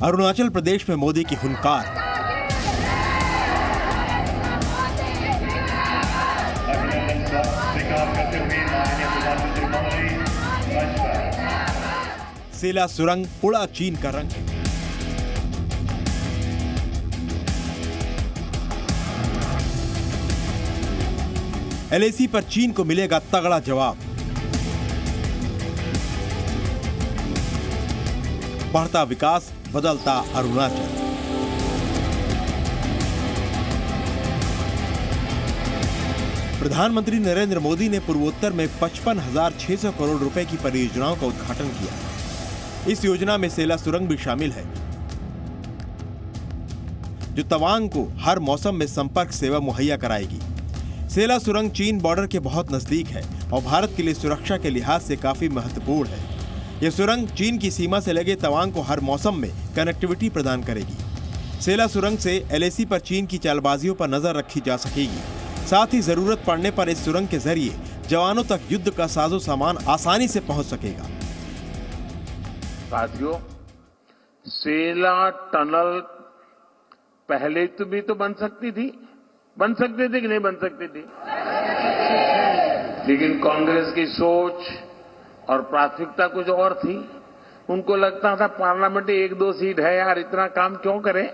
अरुणाचल प्रदेश में मोदी की हुंकार। सेला सुरंग उड़ा चीन का रंग। एलएसी पर चीन को मिलेगा तगड़ा जवाब। बढ़ता विकास, बदलता अरुणाचल। प्रधानमंत्री नरेंद्र मोदी ने पूर्वोत्तर में 55,600 करोड़ रुपए की परियोजनाओं का उद्घाटन किया। इस योजना में सेला सुरंग भी शामिल है, जो तवांग को हर मौसम में संपर्क सेवा मुहैया कराएगी। सेला सुरंग चीन बॉर्डर के बहुत नजदीक है और भारत के लिए सुरक्षा के लिहाज से काफी महत्वपूर्ण है। यह सुरंग चीन की सीमा से लगे तवांग को हर मौसम में कनेक्टिविटी प्रदान करेगी। सेला सुरंग से एलएसी पर चीन की चालबाजियों पर नजर रखी जा सकेगी। साथ ही जरूरत पड़ने पर इस सुरंग के जरिए जवानों तक युद्ध का साजो सामान आसानी से पहुंच सकेगा। साथियों, सेला टनल पहले भी तो बन सकती थी, बन सकते थे कि नहीं बन सकती थी, लेकिन कांग्रेस की सोच और प्राथमिकता कुछ और थी। उनको लगता था पार्लियामेंट में 1-2 सीट है यार, इतना काम क्यों करें,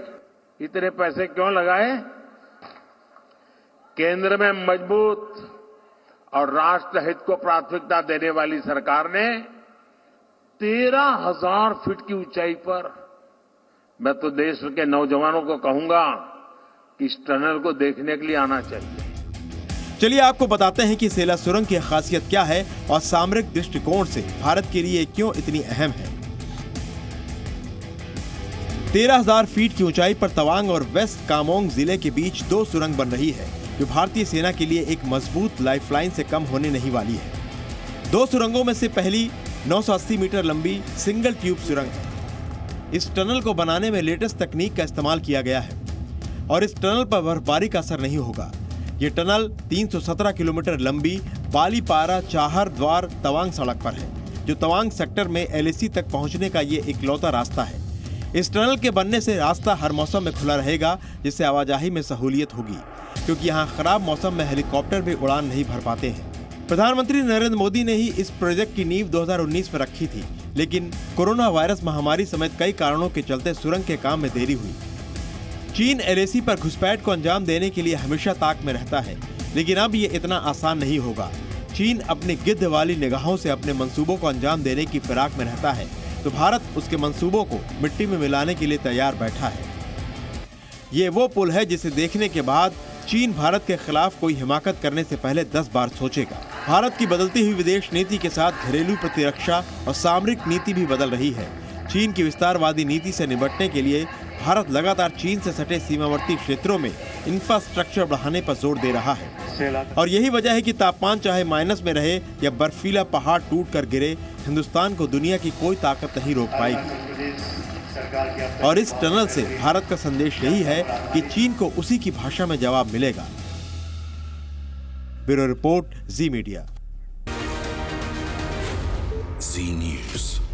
इतने पैसे क्यों लगाए। केंद्र में मजबूत और राष्ट्र हित को प्राथमिकता देने वाली सरकार ने 13,000 फीट की ऊंचाई पर, मैं तो देश के नौजवानों को कहूंगा कि इस टनल को देखने के लिए आना चाहिए। चलिए आपको बताते हैं कि सेला सुरंग की खासियत क्या है और सामरिक दृष्टिकोण से भारत के लिए क्यों इतनी अहम है। 13,000 फीट की ऊंचाई पर तवांग और वेस्ट कामोंग जिले के बीच 2 सुरंग बन रही है, जो भारतीय सेना के लिए एक मजबूत लाइफलाइन से कम होने नहीं वाली है। 2 सुरंगों में से पहली 980 मीटर लंबी सिंगल ट्यूब सुरंग है। इस टनल को बनाने में लेटेस्ट तकनीक का इस्तेमाल किया गया है और इस टनल पर बर्फबारी का असर नहीं होगा। ये टनल 317 किलोमीटर लंबी बालीपारा चाहर द्वार तवांग सड़क पर है, जो तवांग सेक्टर में एलएसी तक पहुंचने का ये इकलौता रास्ता है। इस टनल के बनने से रास्ता हर मौसम में खुला रहेगा, जिससे आवाजाही में सहूलियत होगी, क्योंकि यहाँ खराब मौसम में हेलीकॉप्टर भी उड़ान नहीं भर पाते हैं। प्रधानमंत्री नरेंद्र मोदी ने ही इस प्रोजेक्ट की नींव 2019 में रखी थी, लेकिन कोरोना वायरस महामारी समेत कई कारणों के चलते सुरंग के काम में देरी हुई। चीन एलएसी पर घुसपैठ को अंजाम देने के लिए हमेशा ताक में रहता है, लेकिन अब ये इतना आसान नहीं होगा। चीन अपनी गिद्ध वाली निगाहों से अपने मंसूबों को अंजाम देने की फिराक में रहता है, तो भारत उसके मंसूबों को मिट्टी में मिलाने के लिए तैयार बैठा है। ये वो पुल है जिसे देखने के बाद चीन भारत के खिलाफ कोई हिमाकत करने से पहले 10 बार सोचेगा। भारत की बदलती हुई विदेश नीति के साथ घरेलू प्रतिरक्षा और सामरिक नीति भी बदल रही है। चीन की विस्तारवादी नीति से निपटने के लिए भारत लगातार चीन से सटे सीमावर्ती क्षेत्रों में इंफ्रास्ट्रक्चर बढ़ाने पर जोर दे रहा है और यही वजह है कि तापमान चाहे माइनस में रहे या बर्फीला पहाड़ टूट कर गिरे, हिंदुस्तान को दुनिया की कोई ताकत नहीं रोक पाएगी। और इस टनल से भारत का संदेश यही है कि चीन को उसी की भाषा में जवाब मिलेगा। ब्यूरो रिपोर्ट, जी मीडिया। जी न्यूज़।